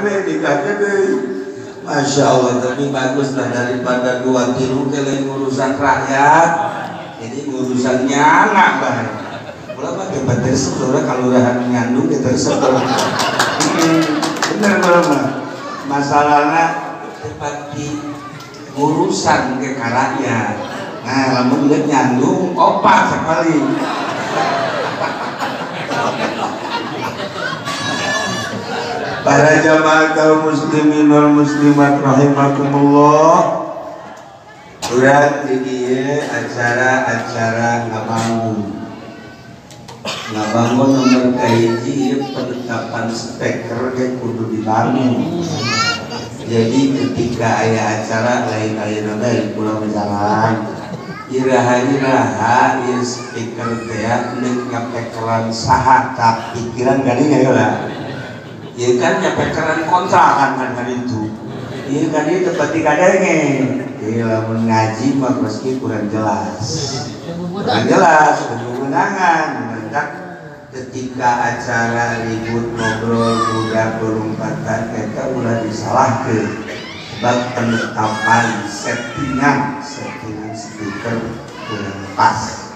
nikahnya deh. Masya Allah, tapi bagus lah daripada 2 kilo lain urusan rakyat. Ini urusannya anak banget. Kalau pakai baterai sekolah kalau udah nyandung kita sekolah. Bener banget. Masalahnya seperti urusan ke rakyat. Nah, lamun lihat nyandung opat sekali. Para jamaah kaum muslimin wal muslimat rahimakumullah. Urang di dieu acara-acara ngabangun nomor kahiji penetapan speaker yang kudu dibangun. Jadi ketika aya acara lain-lain ada pulau berjalan iraha ieu speaker teh neuk ngapekeran saha ka pikiran gadinya heula. Ieu kan ngapekeran kontrakan kan itu. Ieu kan ieu tempat dikadenge. Ieu lamun ngaji mah meski kurang jelas. Kurang jelas kewenangan mendak ketika acara ribut ngobrol budak berumpatan eta ulah disalahkeun sebab penetapan settingan speaker kurang pas.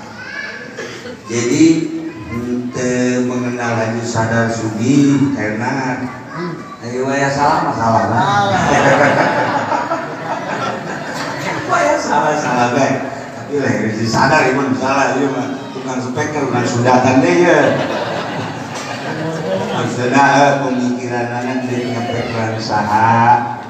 Jadi ente mengenal Haji Sadar Sugi enak ayo ya salah masalah ya salah baik tapi lah Haji Sadar iman salah ieu mah tukang speaker bukan sudatan deh ya. Maksudnya pemikiran anak dari nyapekeran saha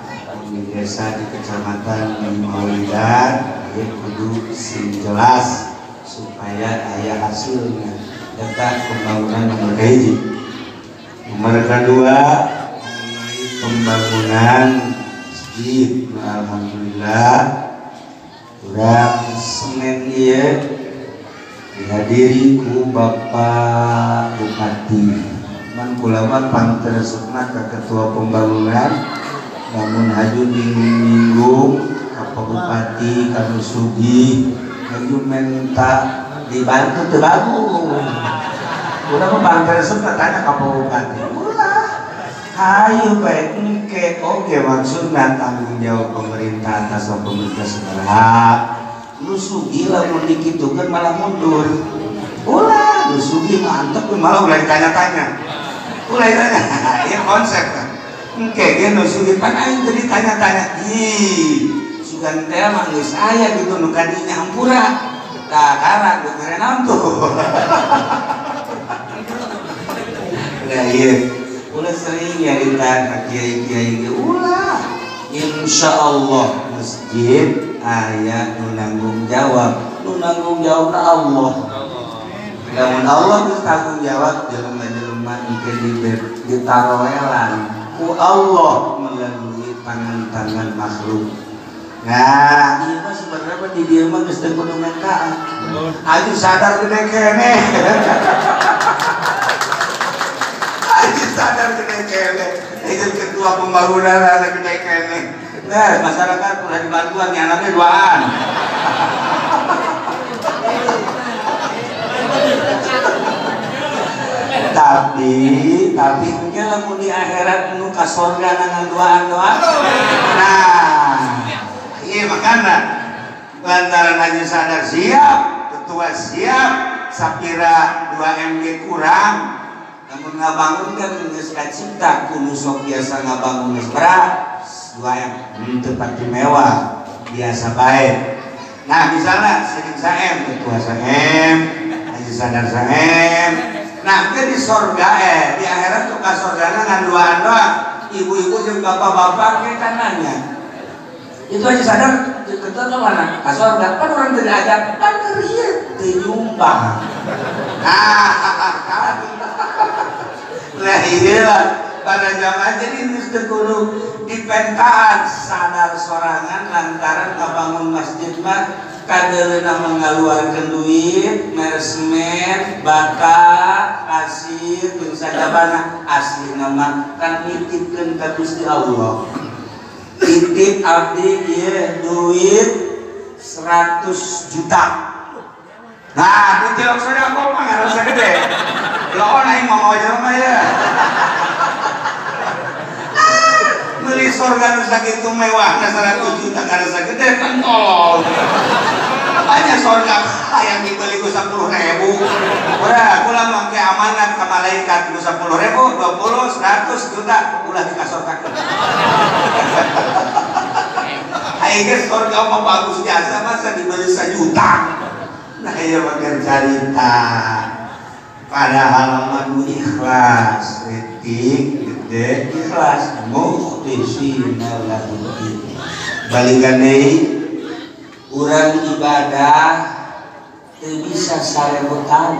di desa di kecamatan di Maulidan ya kudu sing jelas supaya aya hasilnya. Data pembangunan nomor kahiji. Nomor kedua pembangunan masjid. Alhamdulillah urang Senin ieu dihadiri ku Bapak Bupati. Man kula mah pangteresna ka ketua pembangunan namun haju minggu ka Bupati kanu Sugi haju minta dibantu teu bagus. Udah mah pangteresna tanya ka Bupati. Ulah hayu bae engke oge maksudna tanggung jawab pemerintah atas pemerintah segala. Lu Sugi lamun dikitukeun malah mundur. Ulah lu Sugi mantep malah ulah ditanya-tanya. Ulah ditanya. Ieu konsep kan. Engke ge nu Sugi pan aing teu ditanya-tanya. Ih, sugan teh mah geus aya gitu nu kadinya hampura. Tah karang geus naon tuh. Nah ieu ulah sering nyarita ka kiai-kiai ge ulah. Insyaallah masjid aya nu nanggung jawab Allah. Lamun Allah geus tanggung jawab jelema-jelema engke ditaroelan ku Allah melalui tangan-tangan makhluk. Nah, ieu mah sebenarnya di dieu mah geus teu kudu mentaan. Haji Sadar gede kene. Haji Sadar gede kene. Itu ketua pembangunan ada gede kene. Nah, masyarakat udah dibantuan nih anaknya duaan. tapi mungkin lamun di akhirat nu ka surga nang doa. Nah, iya makanya lantaran Haji Sadar siap, ketua siap, sapira 2 MG kurang. Namun ngabangun kan geus kacipta kudu sok biasa ngabangun geus berat. 2M tempat mewah biasa baik. Nah misalnya sering saem ketua saem Haji Sadar saem. Nah ke di sorga di akhirat tuh ka sorgana ngan duaan doang. Ibu-ibu jeung bapak-bapak ke kanannya. Itu Haji Sadar ketua ke mana? Ka sorga. Kan orang teu diajak kan keur ieu teu nyumbang. Nah iyalah pada zaman jadi mesti kudu dipentaan sadar sorangan lantaran kabangun masjid mah kadeuleuna mengaluarkeun duit, meresmen, bata, pasir, jeung sajabana aslina mah kan nitipkeun ka Gusti Allah. Titip abdi ieu duit 100 juta. Nah, kutilok sedekah mah ngarasa gede. Lawan aing mau jelema ya. surga nu sakitu mewah na 100 juta karena sagede kan tolol. Banyak surga yang dibeli ku 10.000. Udah, kula mangke amanat ke malaikat ku 10.000, 20, 100 juta ulah dikasorkakeun. Ayeuna surga mah bagus biasa masa dibeli 1 juta. Nah, ieu mah cerita. Padahal mah ikhlas, etik gede ikhlas mukhlisina lahu. Balikan deui urang ibadah teu bisa 1000 tahun.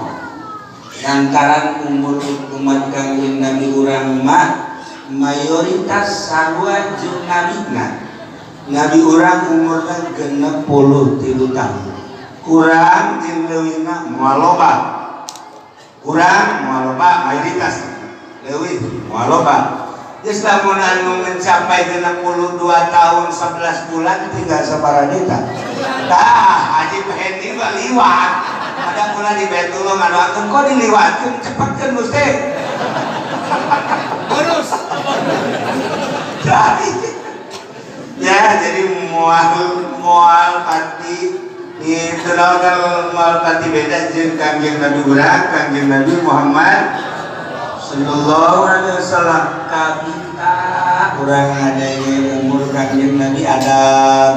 Lantaran umur umat Kangjeng Nabi urang mah mayoritas sarua jeung nabina. Nabi urang umurna 63 tahun. Kurang jeung leuwihna moal loba. Kurang moal loba mayoritas. Leuwih moal loba. Geus lamun anu mencapai 62 tahun 11 bulan tinggal sabaraha juta. Tah, Haji Hendi mah liwat. Ada pula di Baitullah ngadoakeun kok diliwatkeun cepetkeun Gusti. Bonus. Ya, jadi moal pati itu kalau moal pati beda jeung Kangjeng Nabi urang, Kangjeng Nabi Muhammad sallallahu alaihi wasallam. Kabita urang ngadenge umur Kangjeng Nabi Adam,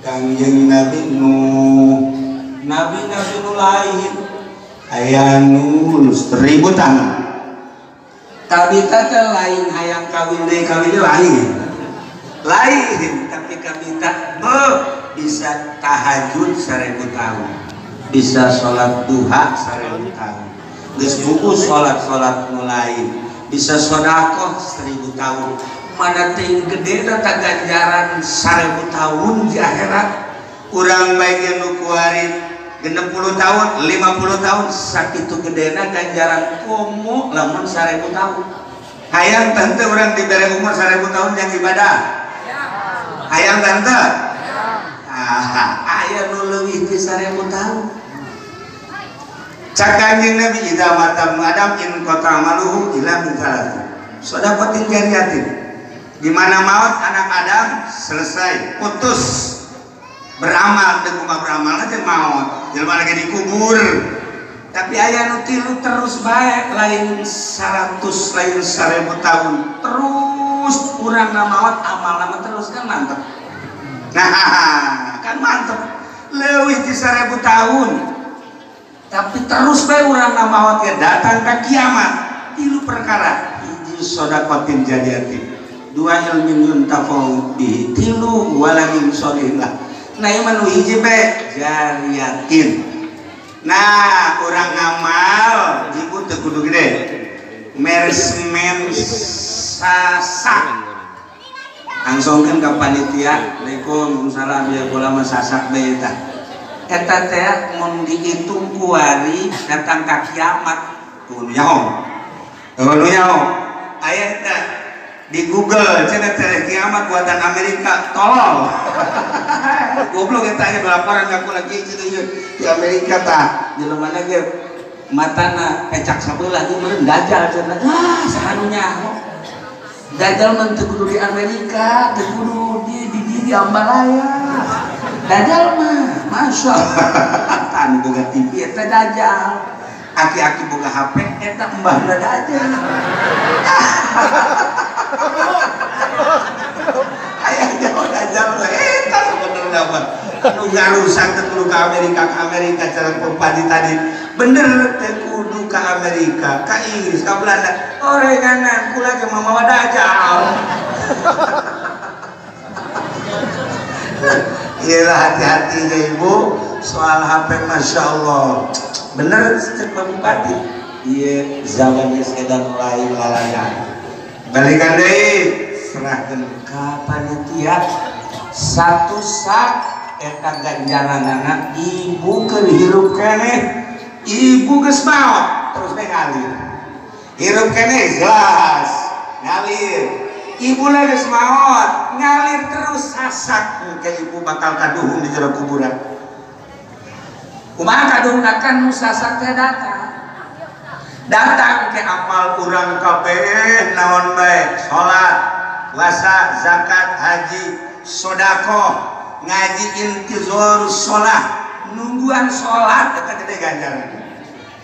Kangjeng Nabi Nuh, nabi-nabi nu lain aya nu 1000 tahun. Kabita teh lain hayang kawin deui kawin lain, tapi kabita bisa tahajud 1000 tahun, bisa sholat duha 1000 tahun, geus buku sholat nu lain, bisa sedekah 1000 tahun. Mana teuing gede eta ganjaran 1000 tahun di akhirat. Urang bae nu kuarit 60 tahun, 50 tahun sakitu gedena ganjaran komo lamun 1000 tahun. Hayang tante urang dibere umur 1000 tahun yang ibadah. Hayang tante. Aya nu leuwih ti 1000 tahun. Cak Kangjeng Nabi idza mata Adam in qata maluhu ila min salati. Shadaqatin jariyatin. Di mana maut anak Adam selesai putus beramal teu kumaha beramal teh maut. Jelema lagi dikubur. Tapi aya nu tilu terus bae lain 100 lain 1000 tahun. Terus urang na maot amal terus kan mantep. Nah, kan mantep. Leuwih ti 1000 tahun. Tapi terus bae urang na maot ya datang ka kiamat. Tilu perkara. Hiji shadaqatin jariyatin. 2 ilmin yuntafa'u bihi. Tilu waladin sholihah. Nah, ieu mah nu hiji bae jariyatin. Nah, orang ngamal ibu teu kudu gede. Meresmen sasak. Langsungkeun ka panitia. Waalaikumsalam ya ulama sasak bae eta. Eta teh mun dihitung ku ari datang ka kiamat kudu nyaho. Kudu nyaho. Aya teh di Google cenah teh kiamat buatan Amerika tolol. Goblok eta ge laporan ka lagi di Amerika tah jelema na ge matana pecak sabelah ieu meureun dajal cenah. Saha nyaho. Dajal mah teu kudu di Amerika, teu kudu di Ambalaya. Dajal mah masyaallah tan boga TV eta dajal. Aki-aki boga HP eta embahna dajal. Ayah jauh dajal eta sebenarnya mah nu ngarusak teh kudu ka Amerika cara pempadi tadi bener teh kudu ka Amerika ka Inggris ka Belanda orenganan kula ge mamawa dajal. Iyalah hati-hati ya ibu soal HP masya Allah bener cek bupati iya zamannya sedan lain lalana balikan deh serahkan ke panitia satu sak eta ganjaran anak ibu kehirup kene ibu geus maot terus teh ngalir hirup kene jelas ngalir ibu lagi maot ngalir terus sasak ke ibu bakal kaduhung di jero kuburan kumaha kaduhung akan nu sasak teh datang ke amal urang kabeh naon bae salat puasa, zakat, haji, sodako, ngaji intizor sholat, nungguan sholat dekat gede ganjaran.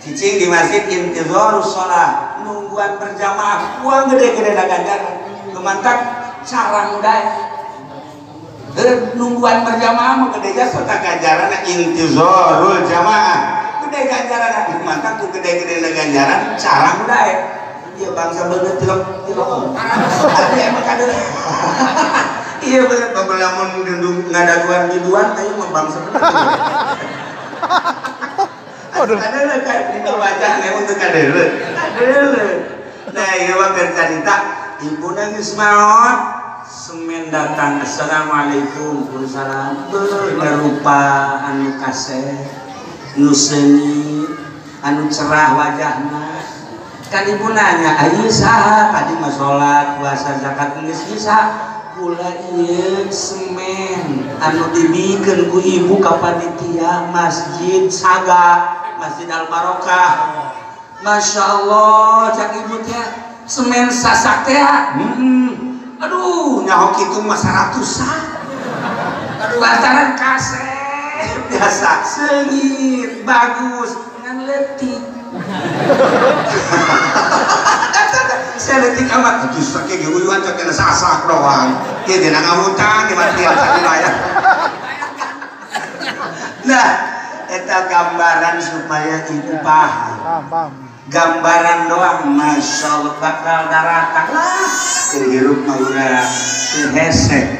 Cicing di masjid intizor sholat, nungguan berjamaah, uang gede-gede ganjaran. Kemantak cara mudah. Nungguan berjamaah mau gede jasa tak ganjaran intizorul jamaah. Gede ganjaran, mantap tuh gede-gede ganjaran, cara mudah ya. Iya bangsa bener tilok. Tapi emang kader. Iya bener, pembelamun ngadaguan juduan, tapi emang bangsa bener. Kader kan, ini wajahnya untuk kader. Nah iya wakil cerita, ibu nangis maut, semen datang, assalamualaikum, waalaikumsalam. Berupa anu kasih. Nu seni, anu cerah wajahna. Kan ibu nanya, ayo saha tadi mah sholat, puasa, zakat, geus saha? Kula ieu semen anu dibikeun ku ibu ka panitia Masjid Saga, Masjid Al Barokah. Masya Allah, cak ibu teh semen sasak teh. Aduh, nyaho kitu mah 100-an. Aduh, lantaran kasih biasa sengit bagus ngan letik. Saya letik amat itu sakit geueuan cak kena sasak doang. Ieu dina ngamutan di matian sadaya. Nah, eta gambaran supaya ibu paham. Gambaran doang, masya Allah bakal daratang lah. Hirup mah urang teu hese.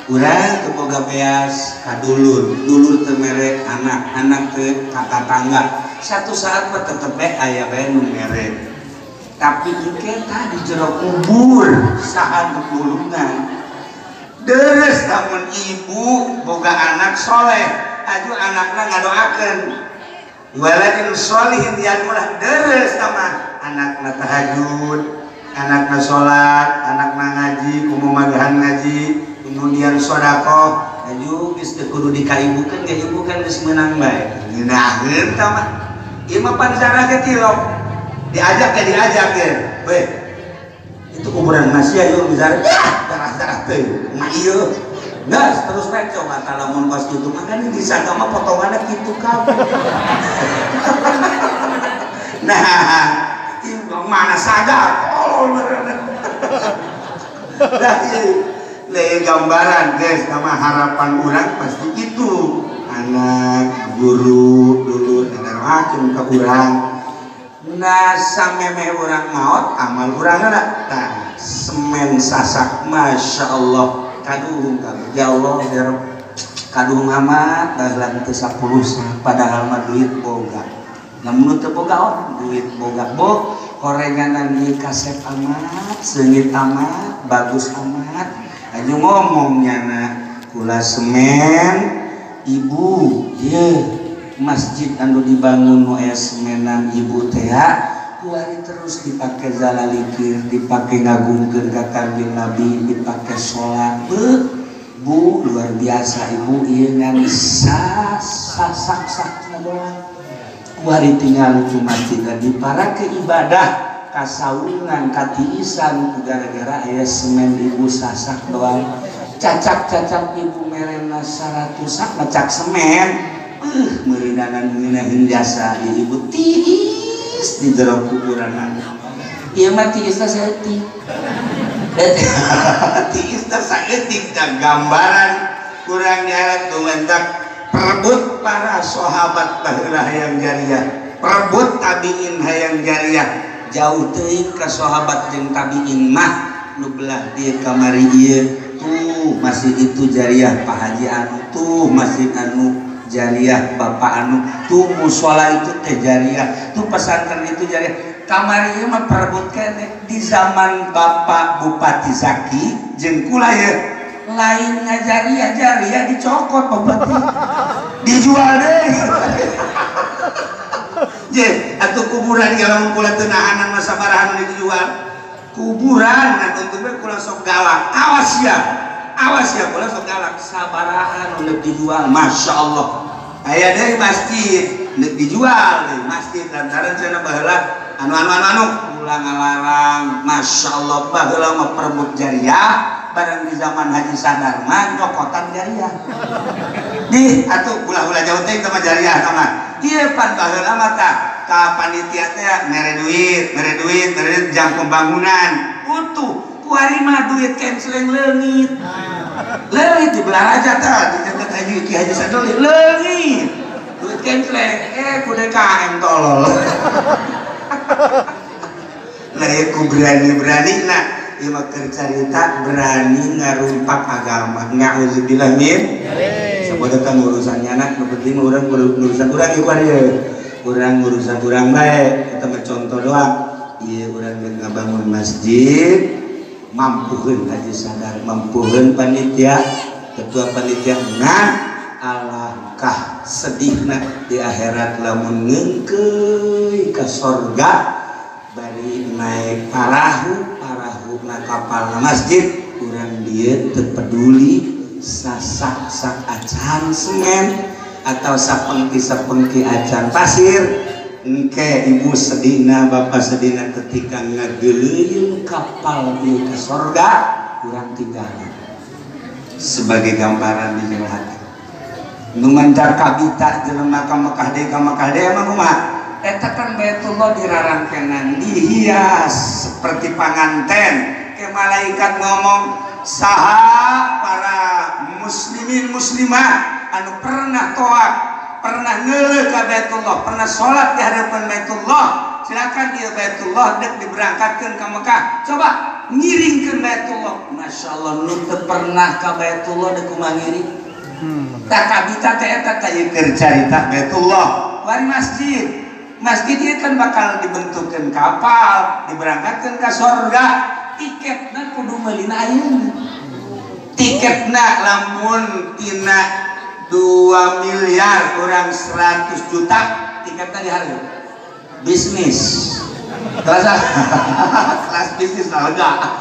Urang teu boga beas ka dulur teu mere anak teu kakak tangga. Satu saat mah tetep bae aya bae nu mere. Tapi engke tah di jero kubur saha dulungan. Deres lamun ibu boga anak soleh, aju anakna ngadoakeun. Waladin sholihin dianulah deres sama anakna tahajud, anakna sholat, anakna ngaji, kumumagahan ngaji, kemudian sodako, aju geus teu kudu dikaibukeun, ge ibu kan geus meunang bae. Ngeunaheun tah mah. Ieu mah pancara ge tilok. Diajak ya. Weh. Itu kuburan manusia yeuh misalnya darah-darah teh. Mah ieu. Gas terus naik coba lamun pas kitu mah kan disangka mah potonganna kitu kabeh. Nah, ieu mana sadar. Nah, gambaran guys, nama harapan orang pasti itu anak guru dulu ngadoakeun ka urang. Nah, sameme urang maot amal urang ada. Nah, semen sasak masya Allah. Kaduhung kami, ya Allah ya Rabb, kaduhung amat dalam teu 10 padahal mah duit boga. Namun teu boga duit boga korenganan ieu kasep amat, seungit amat, bagus amat. Aju ngomongnya na kula semen ibu ye masjid anu dibangun nu aya semenan ibu teh kuari terus dipakai zalalikir, dipakai ngagungkeun ka kanjeng Nabi, dipakai sholat. Bu luar biasa ibu ieu ngan sasak-sakna doang. Kuari tinggal di masjid dan diparake ibadah kasawungan katiisan gara-gara aya semen ibu sasak doang. Cacak-cacak ibu merena 100 ngecak semen. Meureunanan ngeunaheun jasa ibu tiis di jero kuburan anak. Ieu mah tiisna saeutik. Tiisna saeutik dan gambaran kurang nyarat tumentak perebut para sahabat baheula hayang jariah, perebut tabiin hayang jariah. Jauh teuing ka sahabat jeung tabiin mah nu belah dieu kamari ieu tuh masih itu jariah Pak Haji anu tuh masih anu jariah bapak anu tuh musola itu teh jariah tuh pesantren itu jariah. Kamari ieu mah perebut keneh di zaman Bapak Bupati Zaki jeung kula ye lain ngajariah jariah dicokot bupati dijual deh. Je atuh kuburan kalau kula teu nahanan mah sabaraha nu dijual kuburan atuh teh kula sok galak awas ya kula sok galak sabaraha nu dijual masya Allah aya deui masjid neuk dijual deui masjid lantaran cenah baheula anu ulang ngalarang Masya Allah baheula mah perebut jariah bareng di zaman Haji Sadar mah nyokotan jariah di atuh ulah-ulah jauh teh sama jariah sama ieu pan baheula mah tah ka panitia teh mere duit jang pembangunan utuh kuari mah duit kenceleng leungit di belah aja tah di dekat Haji Sadar leungit duit kenceleng ku DKM tolol lah ya ku berani nah ieu mah keur carita berani ngarumpak agama ngauzubillah min sabodokan urusannya anak nu penting urang urusan urang ieu urang urusan urang bae eta mah contoh doang ieu urang geus ngabangun masjid mampuheun Haji Sadar mampuheun panitia ketua panitia ngan alangkah sedihna di akhirat lamun ngeungkeuy ka sorga bari naik parahu na kapal masjid urang dieu teu peduli sasak acan semen atau sapengki acan pasir engke ibu sedihna bapak sedihna ketika ngageuleuyeun kapal ieu ka sorga urang tinggalin sebagai gambaran di jero hati nu mancar kabita jelema ka Mekah deui mah kumaha eta kan Baitullah dirarangkenan dihias seperti panganten ke malaikat ngomong saha para muslimin muslimah anu pernah toat pernah ngeuleuh ka Baitullah pernah salat di hadapan Baitullah silakan ieu Baitullah dek diberangkatkeun ka Mekah coba ngiringkeun Baitullah Masya Allah nu teu pernah ka Baitullah dek kumaha ngiring tah kabita teh eta teh keur carita Baitullah wari masjid ieu kan bakal dibentukkeun kapal diberangkatkeun ka sorga tiketna kudu meulina ayeuna tiketna lamun tina 2 miliar kurang 100 juta tiketna diharga bisnis kelas bisnis harga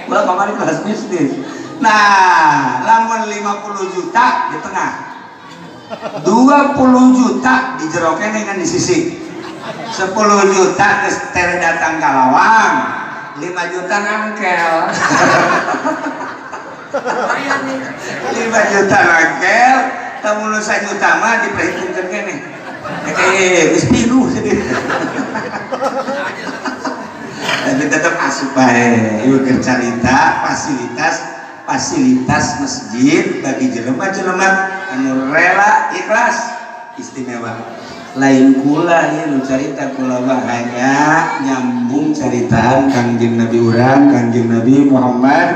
ulah kamari kelas bisnis nah lamun 50 juta di tengah 20 juta di jero kene kan di sisi 10 juta geus tere datang ka lawang 5 juta nangkel 5 juta nangkel tamun 1 juta mah diperhitungkeun kene geus pinuh sedih tapi tetap asup bae ieu keur carita fasilitas masjid bagi jelema-jelema anu rela ikhlas istimewa lain kula ieu nu carita kula mah hanya nyambung caritaan Kangjeng Nabi urang Kangjeng Nabi Muhammad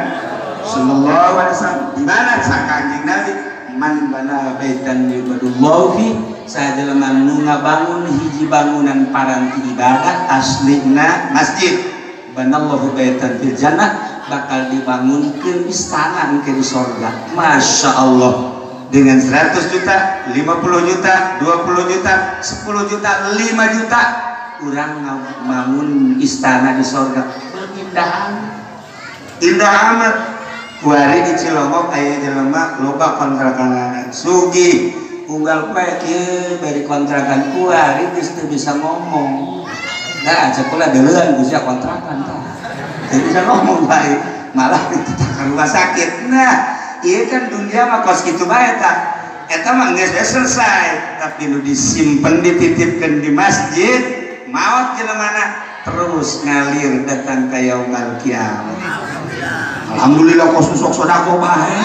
sallallahu alaihi wasallam di mana sa Kangjeng Nabi man bana baitan yubadullahu fi sajelema nu ngabangun hiji bangunan paranti ibadah aslina masjid banallahu baitan fil jannah bakal dibangunkeun istana engke di sorga Masya Allah dengan 100 juta 50 juta 20 juta 10 juta 5 juta urang ngabangun istana di sorga indah amat kuari di Cilongok aya jelema loba kontrakan sugih unggal poe kieu bari kontrakan kuari geus teu bisa ngomong da aja kula deuleun geus kontrakan tah teu bisa ngomong bae malah kita ka rumah sakit nah ieu kan dunia mah kos kitu bae tah eta mah geus selesai tapi nu disimpen dititipkeun di masjid maot jelemana terus ngalir datang ka yaumul kiamat alhamdulillah kos sok sodako bae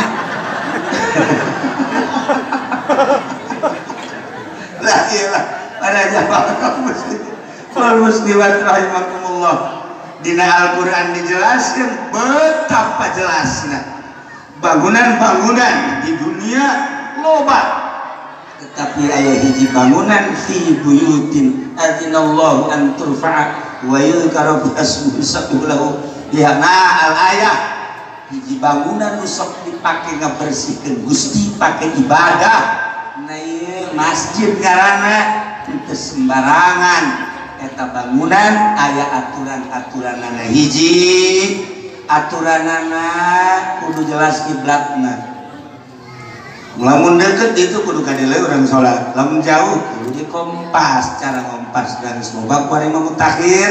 lah iyalah para jamaah muslimat rahimakumullah dina Al-Quran dijelaskan betapa jelasnya bangunan-bangunan di dunia loba tetapi aya hiji bangunan fi buyutin adzinallahu an turfa'a wa yuzkara ismuhu sabbihulahu biha al-ayah hiji bangunan nu sok dipake ngabersihkeun Gusti pake ibadah na ieu masjid ngaranna teu sembarangan eta bangunan aya aturan-aturanana hiji aturanana kudu jelas kiblatna lamun deket itu kudu kadile urang sholat, lamun jauh kudu di kompas, cara kompas dan semoga kuari mutakhir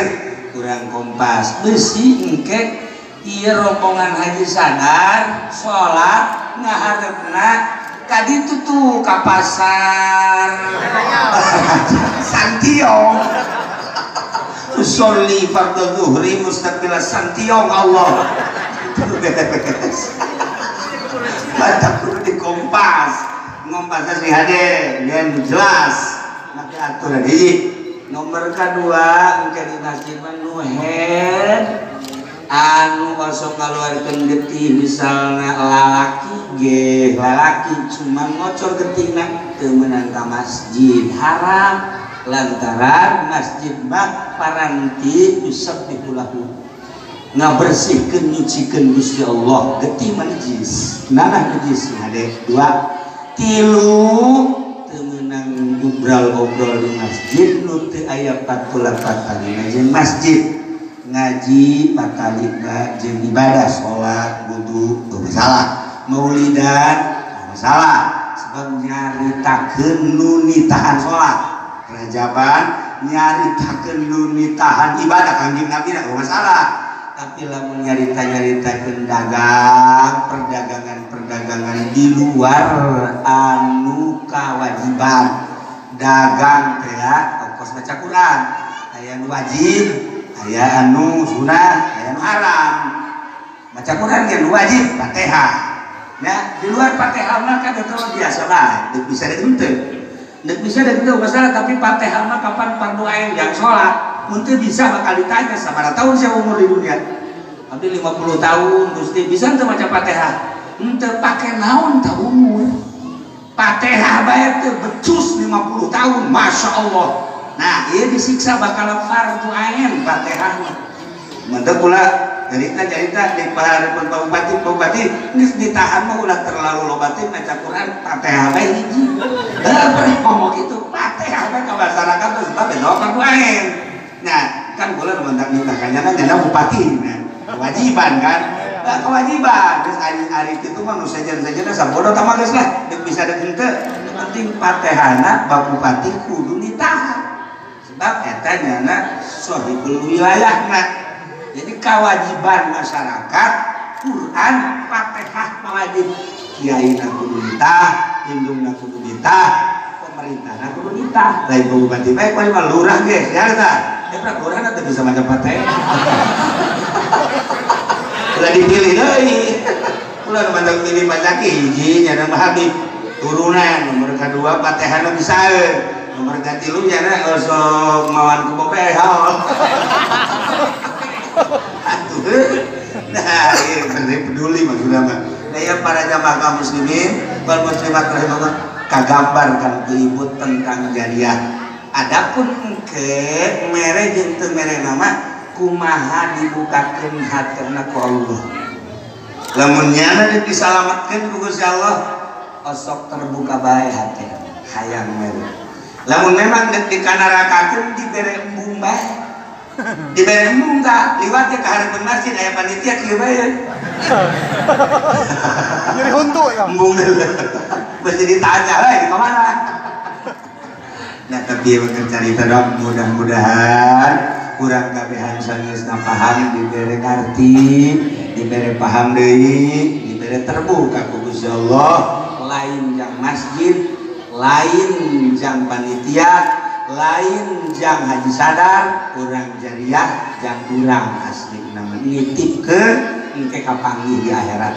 urang kompas besi engke ieu rombongan haji sadar sholat ngaharepna ka ditu tuh ka pasar Santiong usolli fardhu zuhri mustaqbilas Santiong Allah itu beres baca kudu dikompas ngompasnya si hade dan jelas nanti aturan hiji nomor kedua engke di masjid nuher anu kosong ngaluarkeun getih misalnya lalaki cuma ngocor getihna teu meunang ka masjid haram lantaran masjid mah paranti yusabbihu lahu ngabersihkeun nyucikeun Gusti Allah getih mah najis nanah najis hade dua tilu teu meunang ngobrol di masjid nu teu aya patulapatalina jeung masjid ngaji patalina jeung ibadah salat wudu teu masalah maulidan teu masalah sebab nyaritakeun nu nitahan salat rajaban nyaritakeun nu nitahan ibadah kangjeng Nabi teu masalah tapi lamun nyarita-nyaritakeun dagang perdagangan di luar anu kawajiban dagang teh ongkos baca Quran aya nu wajib aya anu sunah aya anu haram baca Quran kan wajib Fatihah nah di luar Fatihah mah kan itu biasa lah deuk bisa deunteu masalah tapi Fatihah mah kapan fardu ain yang salat mun teu bisa bakal ditanya sabaraha tahun sia umur di dunia abdi 50 tahun Gusti bisa teu maca Fatihah teu pake naon tah umur Fatihah bae teu becus 50 tahun Masya Allah nah ieu disiksa bakal fardu ain Fatihah mah mantep pula cerita di pahareupeun Bupati geus ditahan mah ulah terlalu loba teh maca Quran Fatihah bae hiji pernah ngomong gitu Fatihah bae ka masyarakat teh sebab beda fardu ain nah kan boleh mentak nitahkannya kan nyana bupati nah kewajiban kan nah, kewajiban terus hari itu mah nu sajen-sajenna sabodo tah mah geus lah deuk bisa deuk henteu penting Fatihahna bab bupati kudu nitahan sebab eta nyana sahibul wilayahna jadi kewajiban masyarakat Quran Fatihah wajib kiai na kudu nitah indungna kudu nitah pemerintahna kudu nitah lain bupati bae kuwi mah lurah ge ya tah pernah lurah teh bisa maca Fatihah ulah dipilih deui ulah mantap pilih baca hiji nya mah Habib turunan nomor kedua Fatihahna bisa nomor katilu nya sok mawan ku bobe nah ieu peduli maksudna mah daya para jamaah kaum muslimin wal muslimat rahimahullah kagambarkan keliput tentang jariah adapun engke mere jeung teu mere nama kumaha dibukakeun hateuna ku Allah lamun nyana disalametkeun ku Gusti Allah osok terbuka bae hate hayang mere lamun memang deuk dikanarakakeun dibere embung bae dibere embung tah liwat ke hareupeun masjid aya panitia kieu bae nyeri huntu ya embung mesti ditanya heuh di mana nah tapi mungkin cerita dong mudah-mudahan kurang kabehan sageusna paham dibere ngarti dibere paham deui dibere terbuka ku Gusti Allah lain jang masjid lain jang panitia lain jang haji sadar urang jariah jang urang asli nama nitip ke engke kapanggih di akhirat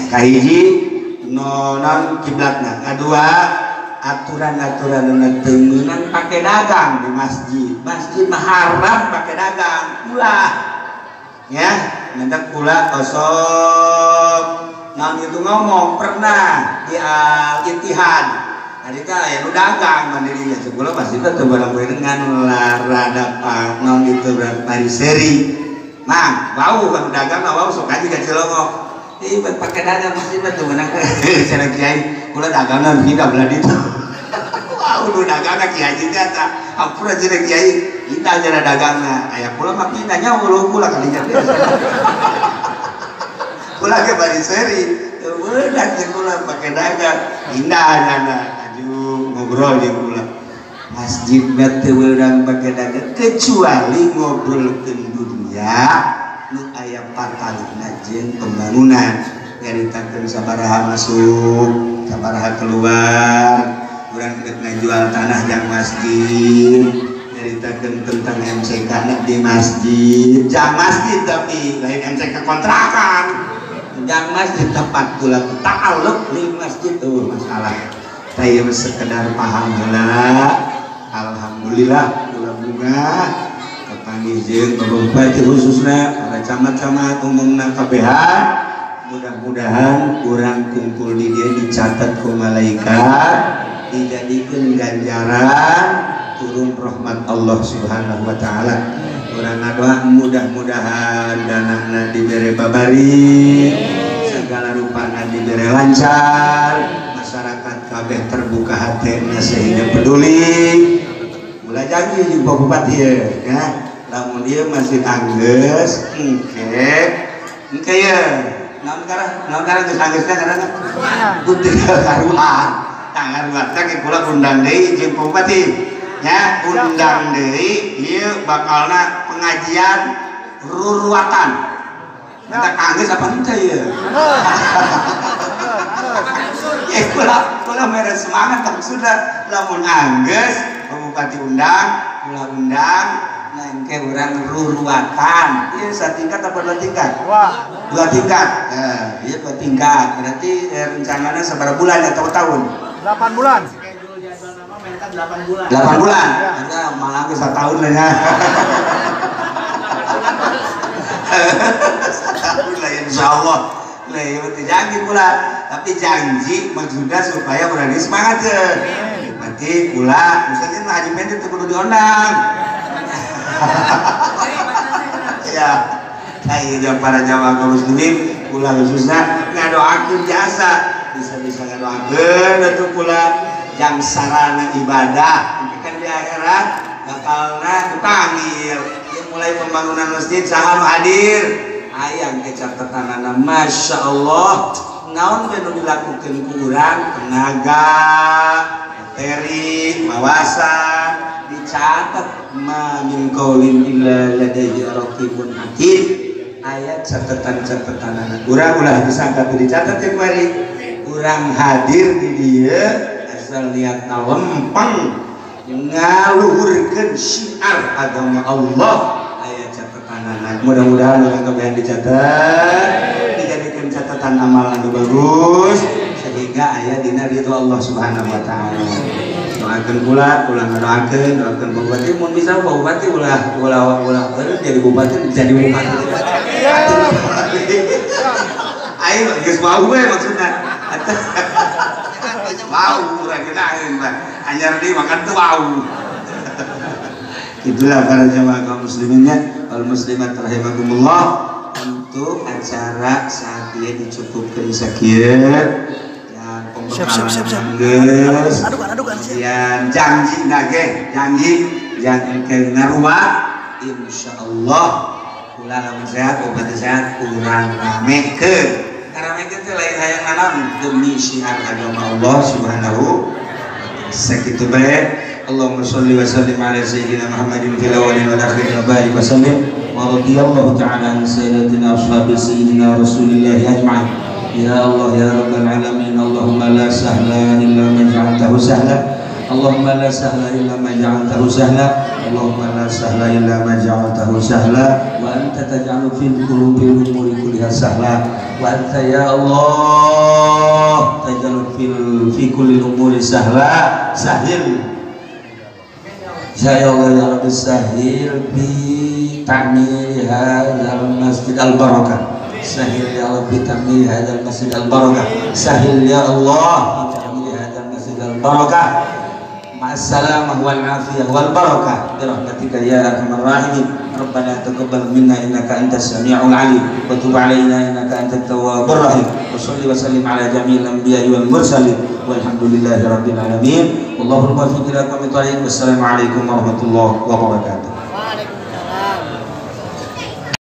kahiji nonon kiblatna kadua aturan-aturan teu meunang pake dagang di masjid mah haram pake dagang ulah ya ngendak pula kosong naon itu ngomong pernah di Al-Ittihad adika aya nu dagang mandirinya sebelum masjid teh barang dengan rada naon itu pariseri mang bau kan dagang bau sok aja ka Cilongok buat pake dagang masjid teh meunang cenah kiai kula dagangan kita belah ditu wah udah dagang kiai teh tah ampura cenah kiai kita cenah dagangna aya kula mah kita nya uluh kula kali nya kula ke bariseri Bedak jeung kula pake dagang. Indah nana aju ngobrol jeung kula. Masjid teu urang pake dagang kecuali ngobrolkeun dunya nu aya patalina jeung pembangunan. Nyaritakeun sabaraha masuk, sabaraha keluar. Urang keur ngajual tanah jang masjid. Nyaritakeun tentang MCK di masjid. Jang masjid tapi lain MCK kontrakan. Jang masjid tempat kula ta'alluq di masjid tuh masalah. Saya sekedar paham heula. Alhamdulillah kula bunga kepanggih jeung Bapak Bupati khususna para camat-camat umumna KBH. Mudah-mudahan kurang kumpul di dia dicatat ku malaikat, dijadikan ganjaran turun rahmat Allah Subhanahu wa taala. Urang ngadoa mudah-mudahan danana dibere babari, segala rupana dibere lancar, masyarakat kabeh terbuka hatena sehingga peduli. Mula janji jeung Pak Bupati ya, lamun ieu masjid anggeus engke ya. Naon karang geus anggeusna karana putih karuan. Karuan teh kula undang deui jeung Bupati. Ya, undang deui ieu bakalna pengajian ruruatan. Eta kanggeus apa henteu ieu? Ya kula mere semangat maksudna lamun anggeus Bupati undang, kula undang engke urang ruruatan. Ieu satingkat apa dua tingkat? Dua tingkat. Ieu dua tingkat. Berarti rencananya sabaraha bulan atau tahun? 8 bulan. 8 bulan. Ada malah ke 1 tahun lah ya. 1 tahun lah insyaallah. Lah ieu teh janji pula, tapi janji maksudnya supaya urang semangat teh. Berarti pula misalnya Haji Mende teh kudu diundang. Ya, saya para jamaah kaum muslimin, kula khususna ngadoakeun jasa, bisa ngadoakeun atuh kula jang sarana ibadah, kan di akhirat bakalna dipanggil. Yang mulai pembangunan masjid saha nu hadir, aya ke catatanana masyaallah, naon we nu dilakukeun ku urang, tenaga, materi, wawasan dicatat ma min qaulin illa ladaihi raqibun atid. Ayat catatan-catatan anak urang ulah disangka dicatat ya kemari. Urang hadir di dia asal niatna lempeng ngaluhurkeun syiar agama Allah. Ayat catatan anak mudah-mudahan urang kabeh dicatat, dijadikan catatan amal anu bagus sehingga aya dina ridho Allah Subhanahu wa taala. Doakeun kula ngadoakeun Bupati mun bisa Bupati ulah jadi bupati. Ayo geus mau we maksudna. Mau urang kita anyar deui makan teu mau. Itulah para jamaah kaum musliminnya wal muslimat rahimakumullah, untuk acara saat ini dicukupkeun sakieu. Siap. Adukan. Kemudian janji ke ngaruah, insyaallah kula lamun sehat, Bupati sehat, urang ramekeun. Ramekeun teh lain hayang naon demi syiar agama Allah Subhanahu wa taala. Sakitu bae. Allahumma sholli wa sallim ala sayyidina Muhammadin fil awwalin wal akhirin wa barik wa sallim. Wa radhiyallahu ta'ala an sayyidatina ashabi sayyidina Rasulillah ajma'in. Ya Allah ya Rabbal Alamin, Allahumma la sahla illa ma ja'altahu sahla, Allahumma la sahla illa ma ja'altahu sahla, Allahumma la sahla illa ma ja'altahu sahla, wa anta taj'alu fil qulubi umuri kulliha sahla, wa anta ya Allah taj'alu fi kulli umuri sahla. Sahil ya Allah ya Rabbi, sahil bi ta'mir hadzal masjid al-barakah. Sahil ya Allah bitamil hadzal masjid al-barakah. Sahil ya Allah bitamil hadzal masjid al-barakah. Ma'assalamah wal afiyah wal barakah bi rahmatika ya arhamar rahimin. Rabbana taqabbal minna innaka antas samiul alim wa tub alaina innaka antat tawwabur rahim. Wa shalli wa sallim ala jami'il anbiya'i wal mursalin walhamdulillahi rabbil alamin. Wallahul muwaffiq ila aqwamit thoriq. Wassalamu alaikum warahmatullahi wabarakatuh.